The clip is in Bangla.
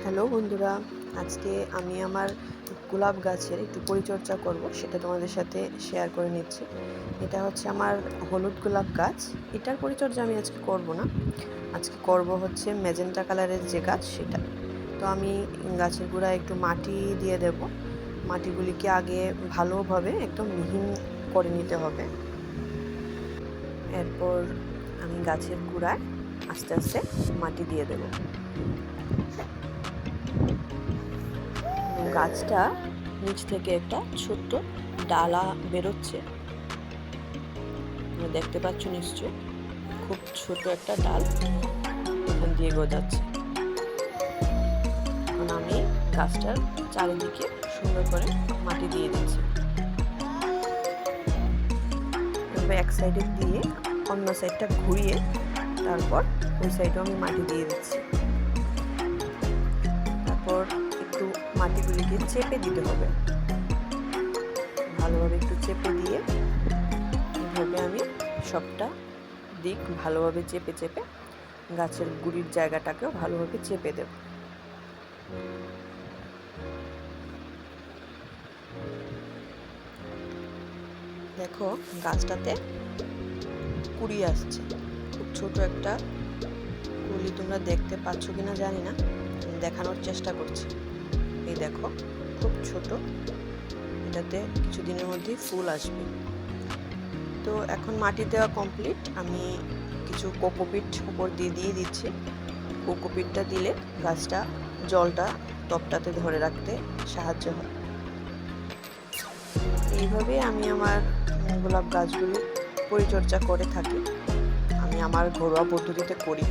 হ্যালো বন্ধুরা, আজকে আমি আমার গোলাপ গাছের একটু পরিচর্যা করব, সেটা তোমাদের সাথে শেয়ার করে নিচ্ছি। এটা হচ্ছে আমার হলুদ গোলাপ গাছ। এটার পরিচর্যা আমি আজকে করব না, আজকে করব হচ্ছে ম্যাজেন্টা কালারের যে গাছ সেটা। তো আমি গাছের গোড়ায় একটু মাটি দিয়ে দেব। মাটিগুলিকে আগে ভালোভাবে একদম মিহিন করে নিতে হবে। এরপর আমি গাছের গোড়ায় আস্তে আস্তে মাটি দিয়ে দেব। গাছটা নিচ থেকে একটা ছোট্ট ডালা বেরোচ্ছে, দেখতে পাচ্ছ নিশ্চয়। খুব ছোট একটা ডাল এখান দিয়ে গজাচ্ছে। এখন আমি গাছটার চারিদিকে সুন্দর করে মাটি দিয়ে দিচ্ছি। এক সাইডে দিয়ে অন্য সাইডটা ঘুরিয়ে তারপর ওই সাইডেও আমি মাটি দিয়ে দিচ্ছি। তারপর একটু মাটিগুলিকে চেপে দিতে হবে, ভালোভাবে একটু চেপে দিয়ে এইভাবে আমি সবটা দিক ভালোভাবে চেপে চেপে গাছের গুড়ির জায়গাটাকেও ভালোভাবে চেপে দেব। দেখো গাছটাতে কুড়ি আসছে, খুব ছোট একটা কুড়ি। তোমরা দেখতে পাচ্ছ কিনা জানি না, দেখানোর চেষ্টা করছি। এই দেখো খুব ছোট, এটাতে কিছুদিনের মধ্যেই ফুল আসবে। তো এখন মাটি দেওয়া কমপ্লিট। আমি কিছু কোকোপিট উপর দিয়ে দিচ্ছি। কোকোপিটটা দিলে গাছটা জলটা টবটাতে ধরে রাখতে সাহায্য হয়। এইভাবে আমি আমার গোলাপ গাছগুলি পরিচর্যা করে থাকি। আমি আমার ঘরোয়া পদ্ধতিতে করি।